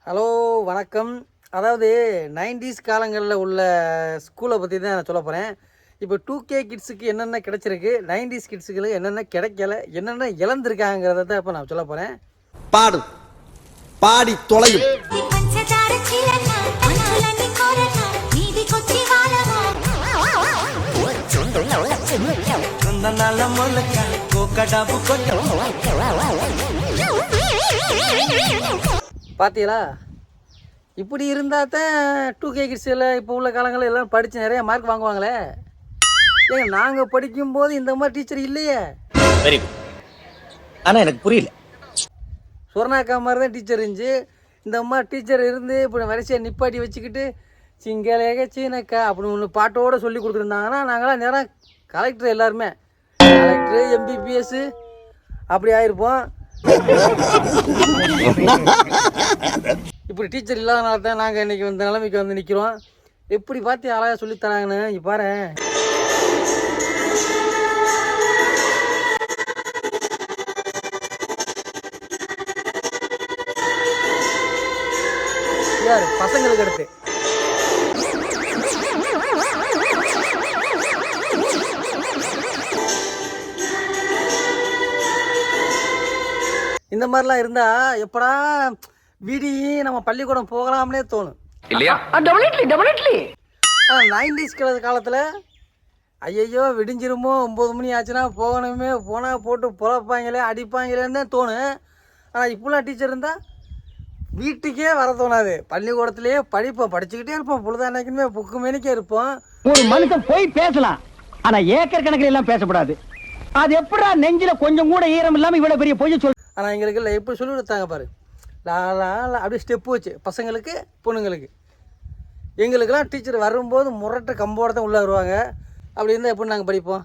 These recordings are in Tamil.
ஹலோ வணக்கம். அதாவது 90s காலங்களில் உள்ள ஸ்கூலை பற்றி தான் நான் சொல்ல போகிறேன். இப்போ 2K கிட்ஸுக்கு என்னென்ன கிடச்சிருக்கு, 90s கிட்ஸுக்கு என்னென்ன கிடைக்கல, என்னென்ன இழந்திருக்காங்கிறத தான் இப்போ நான் சொல்ல போகிறேன். பாடு பாடி தொலையும். பார்த்தீங்களா, இப்படி இருந்தால் தான் 2K கிட்ஸில் இப்போ உள்ள காலங்களில் எல்லாம் படித்து நிறைய மார்க் வாங்குவாங்களே. ஏங்க நாங்கள் படிக்கும்போது இந்த மாதிரி டீச்சர் இல்லையே. Very good. ஆனால் எனக்கு புரியல. சுவர்ணாக்கா மாதிரி தான் டீச்சர் இருந்துச்சு. இந்த மாதிரி டீச்சர் இருந்து இப்படி வரிசையை நிப்பாட்டி வச்சுக்கிட்டு சிங்கலேக சீனக்கா அப்படின்னு ஒன்று பாட்டோடு சொல்லி கொடுத்துருந்தாங்கன்னா நாங்களாம் நேரம் கலெக்டர், எல்லாருமே கலெக்டரு, MBBS அப்படி ஆயிருப்போம். இப்படி டீச்சர் இல்லாதனால தான் நாங்கள் இன்றைக்கி இந்த நிலைமைக்கு வந்து நிற்கிறோம். எப்படி பார்த்து அழகாக சொல்லித்தராங்கன்னு இப்போ பாரு. யார் பசங்களுக்கு அடுத்து இந்த மாதிரிலாம் இருந்தால் எப்படா விடி நம்ம பள்ளிக்கூடம் போகலாம்னே தோணும் இல்லையா? 90s காலத்தில் ஐயையோ விடிஞ்சிருமோ, 9 மணி ஆச்சுன்னா போகணுமே, போனால் போட்டு புழப்பாங்களே அடிப்பாங்களேன்னு தான் தோணும். ஆனால் இப்போலாம் டீச்சர் இருந்தால் வீட்டுக்கே வர தோணாது. பள்ளிக்கூடத்துலேயே படிப்போம், படிச்சுக்கிட்டே இருப்போம், பொழுதானைக்குமே புக்கு மேனிக்கே இருப்போம். ஒரு மனுஷன் போய் பேசலாம், ஆனா ஏக்கர் கணக்கில் எல்லாம் பேசக்கூடாது. அது எப்படா நெஞ்சில கொஞ்சம் கூட ஈரம் இல்லாம இவ்வளவு பெரிய பொய்ய சொல். ஆனால் எங்களுக்கு இல்லை, எப்படி சொல்லி கொடுத்தாங்க பாரு, லா லா லா அப்படியே ஸ்டெப்பு வச்சு பசங்களுக்கு பொண்ணுங்களுக்கு. எங்களுக்கெல்லாம் டீச்சர் வரும்போது முரட்டு கம்போட தான் உள்ளே வருவாங்க. அப்படி இருந்தால் எப்படி நாங்கள் படிப்போம்?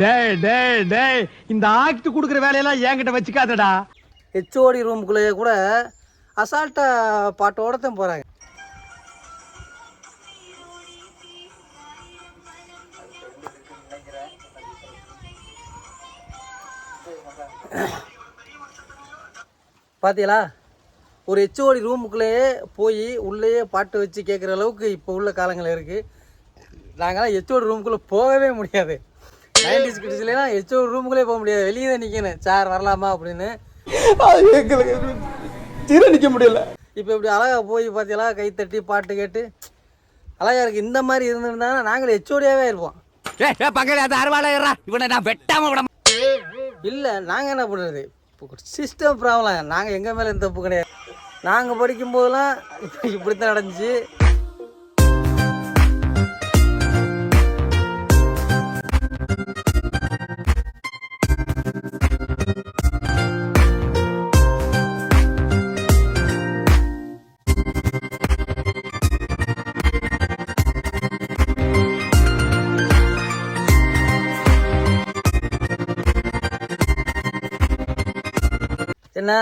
டேய் டேய் டேய், இந்த ஆக்ட் கொடுக்குற வேலையெல்லாம் என்கிட்ட வச்சுக்காதடா. HOD ரூமுக்குள்ளேயே கூட அசால்ட்டாக பாட்டோட தான் போகிறாங்க. பார்த்தீங்களா, ஒரு HOD ரூமுக்குள்ளேயே போய் உள்ளேயே பாட்டு வச்சு கேட்குற அளவுக்கு இப்போ உள்ள காலங்கள் இருக்குது. நாங்களாம் HOD ரூமுக்குள்ளே போகவே முடியாது. 90s கிட்ஸ்லாம் HOD ரூமுக்குள்ளே போக முடியாது, வெளியே தான் நிற்கணும். சார் வரலாமா அப்படின்னு எங்களுக்கு நிற்க முடியல. இப்போ இப்படி அழகாக போய் பார்த்தீங்களா, கைத்தட்டி பாட்டு கேட்டு அழகாக இருக்குது. இந்த மாதிரி இருந்திருந்தாங்கன்னா நாங்கள் HODயாகவே இருப்போம். இல்லை, நாங்கள் என்ன பண்ணுறது, சிஸ்டம் ப்ராப்ளம். நாங்கள் எங்கள் மேலே எந்த தப்பு கிடையாது. நாங்கள் படிக்கும்போதெல்லாம் இப்போ இப்படி தான் நடந்துச்சு. என்ன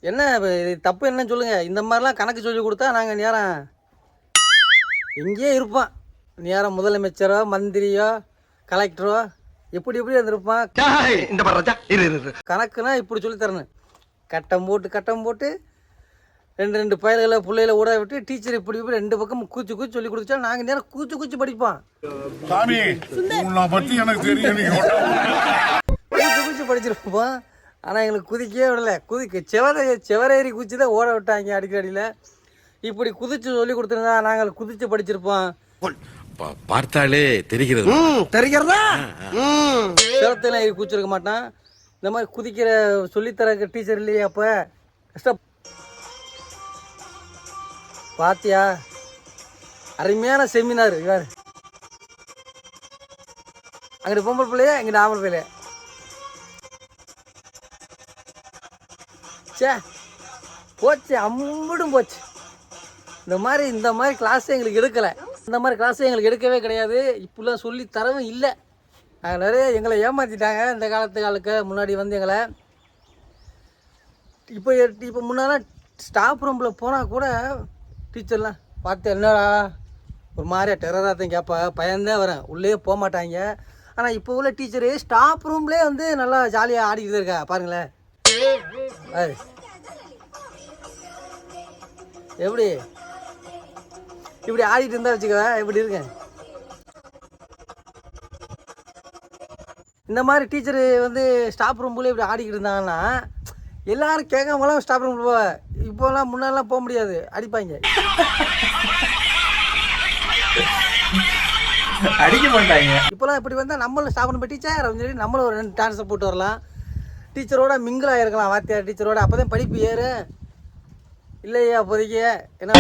என்ன இது தப்பு என்னன்னு சொல்லுங்கள். இந்த மாதிரிலாம் கணக்கு சொல்லி கொடுத்தா நாங்கள் நேரம் எங்கேயே இருப்போம். நேரம் முதலமைச்சரோ மந்திரியோ கலெக்டரோ எப்படி இருந்திருப்பான். கணக்குனா இப்படி சொல்லி தரணும். கட்டம் போட்டு 2 பயல்களை பிள்ளைகளை ஊட விட்டு டீச்சர் இப்படி 2 பக்கம் கூச்சு சொல்லி கொடுத்தா நாங்கள் நேரம் கூச்சு படிப்போம். கூச்சு படிச்சிருப்போம். ஆனால் எங்களுக்கு குதிக்கவே விடலை. செவரேறி குதிச்சு தான் ஓட விட்டாங்க அடிக்கடியில். இப்படி குதிச்சு சொல்லி கொடுத்துருந்தா நாங்கள் குதிச்சு படிச்சிருப்போம். பார்த்தாலே தெரிகிறதா? செவத்தெல்லாம் ஏறி குதிச்சிருக்க மாட்டான். இந்த மாதிரி குதிக்கிற சொல்லித்தர டீச்சர் இல்லையா? அப்போ கஷ்டம். பாத்தியா, அருமையான செமினார். இவர் அங்கிட்டு பொம்பளை பிள்ளையா, இங்கிட்டு ஆம்பளை பிள்ளையா. போச்சு, அம்புடும் போச்சு. இந்த மாதிரி கிளாஸ் எங்களுக்கு எடுக்கலை. இந்த மாதிரி கிளாஸ் எங்களுக்கு எடுக்கவே கிடையாது. இப்படிலாம் சொல்லி தரவும் இல்லை. நாங்கள் நிறைய எங்களை ஏமாற்றிட்டாங்க இந்த காலத்துக்கு முன்னாடி வந்து எங்களை. இப்போ முன்னாலாம் ஸ்டாஃப் ரூமில் போனால் கூட டீச்சர்லாம் பார்த்து என்னடா ஒரு மாதிரியா டெரராக தான் கேட்பா, பயந்தே வரேன், உள்ளே போக மாட்டாங்க. ஆனால் இப்போ உள்ள டீச்சரு ஸ்டாஃப் ரூம்லேயே வந்து நல்லா ஜாலியாக ஆடிக்கிட்டு இருக்கா பாருங்களேன். எப்படி இப்படி ஆடிட்டு இருந்தா வச்சுக்க எப்படி இருக்கேன். இந்த மாதிரி டீச்சரு வந்து ஸ்டாஃப் ரூம்குள்ளே இப்படி ஆடிக்கிட்டு இருந்தாங்கன்னா எல்லாரும் கேட்காமலாம் ஸ்டாஃப் ரூம் போவேன். இப்போலாம் முன்னாடிலாம் போக முடியாது, அடிப்பாங்க. அடிக்க மாட்டாங்க. இப்போலாம் இப்படி வந்தால் நம்மளும் ஸ்டாஃப் ரூம் போய் டீச்சர் அப்படின்னு சொல்லி நம்மளும் ஒரு 2 டான்ஸை போட்டு வரலாம். டீச்சரோட மிங்கிள் ஆகிருக்கலாம், வாத்தியார் டீச்சரோட. அப்போ தான் படிப்பு ஏறு இல்லையா அப்போதைக்கு. என்ன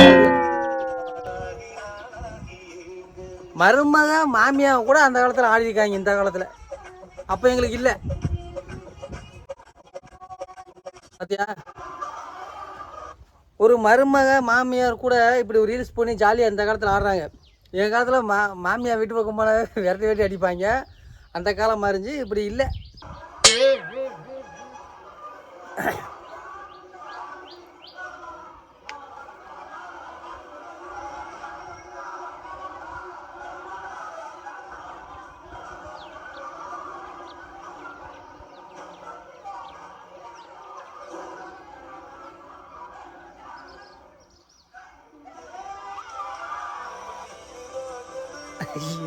மருமக மாமியா கூட அந்த காலத்தில் ஆடி இருக்காங்க, இந்த காலத்தில். அப்போ எங்களுக்கு இல்லை பாத்தியா. ஒரு மருமக மாமியார் கூட இப்படி ஒரு ரீல்ஸ் பண்ணி ஜாலியாக இந்த காலத்தில் ஆடுறாங்க. என் காலத்தில் மாமியார் வீட்டு பக்கம் போன விரட்டி அடிப்பாங்க. அந்த காலம் மாறிஞ்சு இப்படி இல்லை.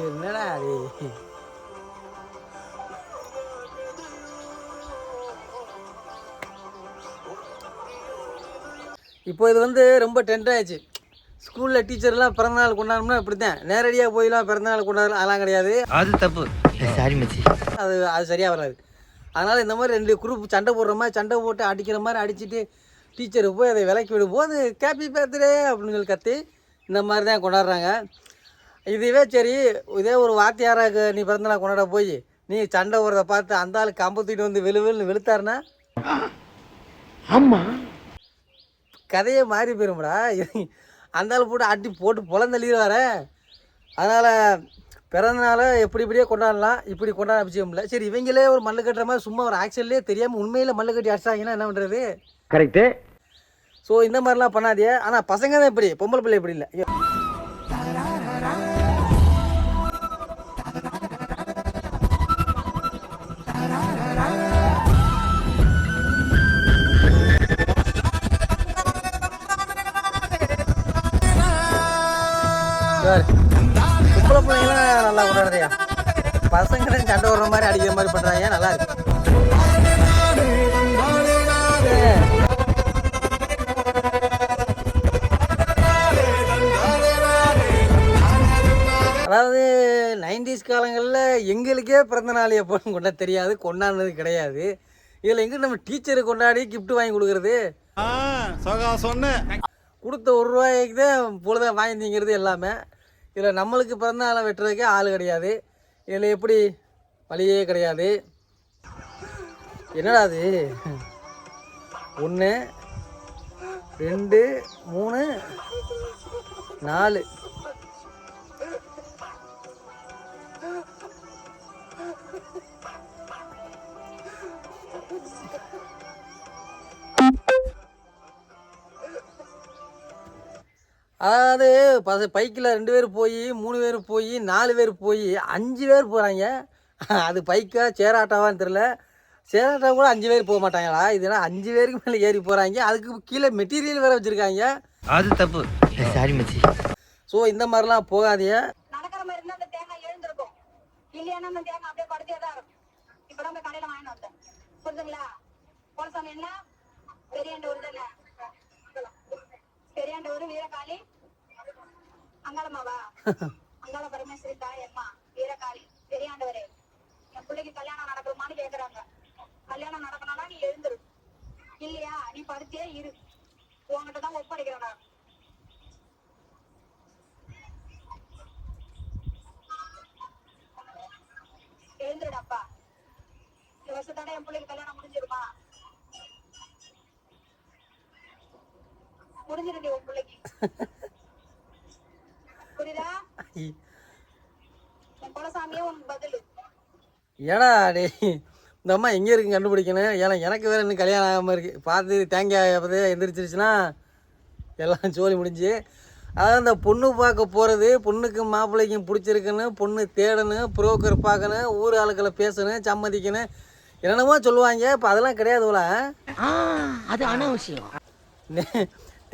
என்னடா அது. இப்போ இது வந்து ரொம்ப டென்ட் ஆயிடுச்சு. ஸ்கூலில் டீச்சர்லாம் பிறந்தநாள் கொண்டாடணும்னா இப்படி தான் நேரடியாக போயெல்லாம் பிறந்தநாள் கொண்டாடலாம், அதெல்லாம் கிடையாது. அது தப்பு. சாரி மச்சி. அது சரியாக வராது. அதனால் இந்த மாதிரி 2 குரூப் சண்டை போடுற மாதிரி சண்டை போட்டு அடிக்கிற மாதிரி அடிச்சுட்டு டீச்சருக்கு போய் அதை விலக்கி விடும்போது ஹேப்பி பர்த்டே அப்படின்னு சொல்லி கத்தி இந்த மாதிரி தான் கொண்டாடுறாங்க. இதுவே சரி, இதே ஒரு வாத்தியாராக நீ பிறந்தநாள் கொண்டாட போய் நீ சண்டை போடுறத பார்த்து அந்த ஆள் கம்பத்துக்கிட்டு வந்து வெளுன்னு வெளுத்தாருன்னா ஆமாம், கதையே மாறி போயிரும்டா. அந்த ஆள் போட்டு அடி போட்டு பொழந்தள்ளிடுவார. அதனால் பிறந்தநாளை இப்படியே கொண்டாடலாம், இப்படி கொண்டாட அவசியம் இல்லை. சரி, இவங்களே ஒரு மல்லு கட்டுற மாதிரி சும்மா ஒரு ஆக்ஷன்லேயே தெரியாமல் உண்மையில் மல்லு கட்டி அடிச்சாங்கன்னா என்ன பண்ணுறது? கரெக்டு. ஸோ இந்த மாதிரிலாம் பண்ணாதே. ஆனால் பசங்க தான் இப்படி, பொம்பளை பிள்ளை இப்படி இல்லை. பொம்பளை பிள்ளைங்களாம் நல்லா கொண்டாடுறியா, பசங்க தான் சண்டை வர்ற மாதிரி அடிக்கிற மாதிரி பண்ணுறாங்க. நல்லா இருக்கு. அதாவது 90s காலங்களில் எங்களுக்கே பிறந்த நாள் எப்போன்னு கொண்டாட தெரியாது, கொண்டாடுனது கிடையாது. இதில் எங்கே நம்ம டீச்சரு கொண்டாடி கிஃப்ட் வாங்கி கொடுக்குறது. கொடுத்த ₹1 தான் பொழுத வாங்கிங்கிறது எல்லாமே. இதில் நம்மளுக்கு பிறந்த நாளை வெட்டுறதுக்கே ஆள் கிடையாது. இதில் எப்படி வழியே கிடையாது. என்னடா அது 1 2 3 4 அதாவது பைக்கில் 2 பேர் போய் 3 பேர் போய் 4 பேர் போய் 5 பேர் போகிறாங்க. அது பைக்கா சேராட்டாவான்னு தெரில. சேராட்டா கூட 5 பேர் போக மாட்டாங்களா? இதெல்லாம் 5 பேருக்கு மேலே ஏறி போகிறாங்க. அதுக்கு கீழே மெட்டீரியல் வேறு வச்சுருக்காங்க. அது தப்பு. சாரி மச்சி. ஸோ இந்த மாதிரிலாம் போகாதீங்க. நடக்கிற மாதிரி இருந்தா அந்த தேங்காய் எழுந்திருக்கும், இல்லையானா அந்த தேங்காய் அப்படியே படுத்தே தான் இருக்கும். இப்பதான் போய் கடையில வாங்கிட்டு வந்தேன், புரிஞ்சுங்களா? போலசாமி என்ன பெரியாண்டவர் தானே, பெரியாண்டவர் வீரகாளி அங்காளம்மாவா, அங்காள பரமேஸ்வரி தாய் அம்மா வீரகாளி பெரியாண்டவரே, என் பிள்ளைக்கு கல்யாணம் நடக்கணுமான்னு கேக்குறாங்க. கல்யாணம் நடக்கணும்னா நீ எழுந்துரு, இல்லையா நீ படுத்தே இரு, உங்ககிட்ட தான் ஒப்படைக்கிறேன் நான். எழுந்துருடாப்பா, இந்த வருஷத்தோட என் பிள்ளைக்கு கல்யாணம் முடிஞ்சிருமா? முடிஞ்சிருடி உன் பிள்ளைக்கு, புரியுதா? என் குலசாமியே உனக்கு பதிலு. ஏடா டே இந்த அம்மா எங்கே இருக்குன்னு கண்டுபிடிக்கணும். ஏன்னா எனக்கு வேறு இன்னும் கல்யாணம் ஆகாமல் இருக்குது. பார்த்து தேங்காய் அப்போதே எந்திரிச்சிருச்சுன்னா எல்லாம் சோழி முடிஞ்சு. அதாவது அந்த பொண்ணு பார்க்க போகிறது, பொண்ணுக்கு மாப்பிள்ளைக்கும் பிடிச்சிருக்குன்னு பொண்ணு தேடணும், புரோக்கர் பார்க்கணும், ஊர் ஆளுக்களை பேசணும், சம்மதிக்கணும், என்னென்னமோ சொல்லுவாங்க. இப்போ அதெல்லாம் கிடையாது போல. அது அனாவசியம்.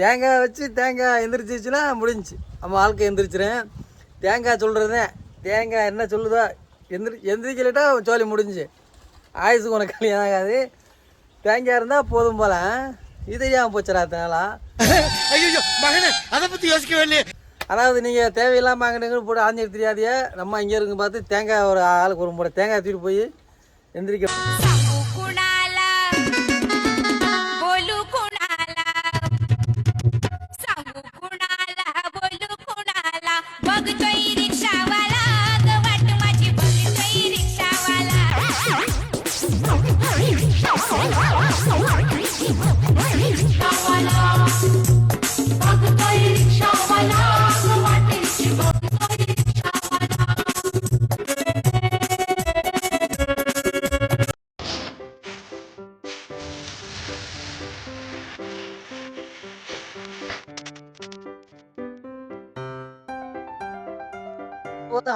தேங்காய் வச்சு தேங்காய் எந்திரிச்சிச்சுன்னா முடிஞ்சிச்சு, நம்ம வாழ்க்கை எந்திரிச்சிடும். தேங்காய் சொல்கிறதேன், தேங்காய் என்ன சொல்லுதோ எந்திரிக்கலட்டா சோழி முடிஞ்சு, ஆயுசுக்கு உனக்கு கல்யாணம் ஆகாது. தேங்காய் இருந்தால் போதும் போல. இது ஏன் போச்சுடா தேங்களா? ஐயோ மகனே, அதை பத்தி யோசிக்கவே இல்லையே. அதாவது நீங்கள் தேவையில்லாமல் அங்கே போட்டு ஆஞ்சிட்டு தெரியாதியா. நம்ம இங்கே இருக்கு பார்த்து தேங்காய் ஒரு ஆளுக்கு ஒரு முறை தேங்காய் தூக்கிட்டு போய் எந்திரிக்க.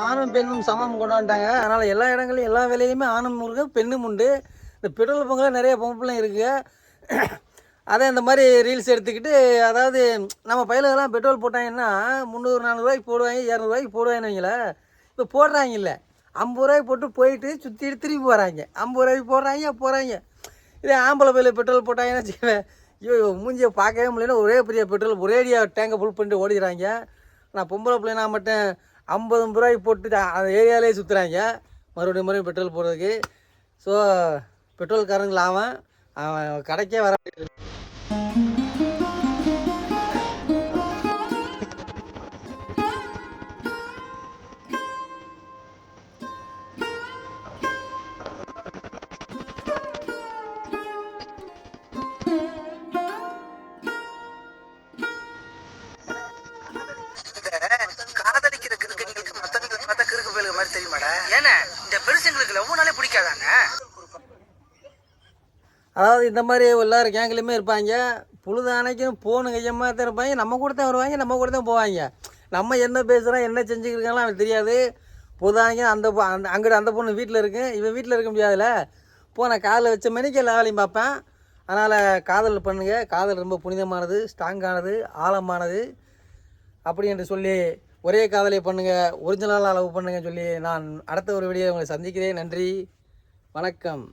ஆணும் பெண்ணும் சமம் கொண்டாண்டாங்க. அதனால் எல்லா இடங்களையும் எல்லா வேலையிலுமே ஆணும் இருக்கு பெண்ணும் உண்டு. இந்த பெட்ரோல் பங்கில் நிறைய பொம்பளைங்க இருக்குது. அதை இந்த மாதிரி ரீல்ஸ் எடுத்துக்கிட்டு, அதாவது நம்ம பயிலெல்லாம் பெட்ரோல் போட்டாங்கன்னா 300-400 ரூபாய்க்கு போடுவாங்க, 200 ரூபாய்க்கு போடுவாங்கன்னு வைங்களேன். இப்போ போடுறாங்க இல்லை, 50 ரூபாய்க்கு போட்டு போயிட்டு சுற்றிட்டு திரும்பி போகிறாங்க. 50 ரூபாய்க்கு போடுறாங்க. இதே ஆம்பளை பயில பெட்ரோல் போட்டாங்கன்னா வச்சுக்குவேன், ஐயோ மூஞ்சியை பார்க்கவே முடியல, ஒரே பெரிய பெட்ரோல் ஒரேடியாக டேங்கை ஃபுல் பண்ணிட்டு ஓடிடுறாங்க. நான் பொம்பளை பிள்ளைனா மட்டும் 50 ரூபாய்க்கு போட்டு அந்த ஏரியாவிலே சுற்றுறாங்க மறுபடியும் பெட்ரோல் போடுறதுக்கு. ஸோ பெட்ரோல்காரங்க லாபம், அவன் கடைக்கே வர. காதலிக்கிற கிறுக்கங்களுக்கு மத்தவங்களுக்கு பார்த்தா கிறுக்கு பேலுக்கு மாதிரி தெரியுமாடா? ஏன்னா இந்த பெருசுங்களுக்கு லவ் நாளே பிடிக்காதாங்க. அதாவது இந்த மாதிரி எல்லாரும் கேங்க்லேயுமே இருப்பாங்க. பொழுதானைக்கும் ஃபோனு கையமாக தான் இருப்பாங்க. நம்ம கூட தான் வருவாங்க, நம்ம கூட தான் போவாங்க. நம்ம என்ன பேசுகிறோம் என்ன செஞ்சுக்கிருக்காங்கலாம் அவனுக்கு தெரியாது. பொழுதானைக்கும் அங்கிட்ட அந்த பொண்ணு வீட்டில் இருக்கு, இவன் வீட்டில் இருக்க முடியாதுல்ல. நான் காலைல வச்ச மணிக்கு எல்லா வேலையும் பார்ப்பேன். அதனால் காதல் பண்ணுங்கள். காதல் ரொம்ப புனிதமானது, ஸ்ட்ராங்கானது, ஆழமானது. அப்படி என்று சொல்லி ஒரே காதலை பண்ணுங்கள், ஒரிஜினலாக லவ் பண்ணுங்கன்னு சொல்லி நான் அடுத்த ஒரு வீடியோ உங்களை சந்திக்கிறேன். நன்றி, வணக்கம்.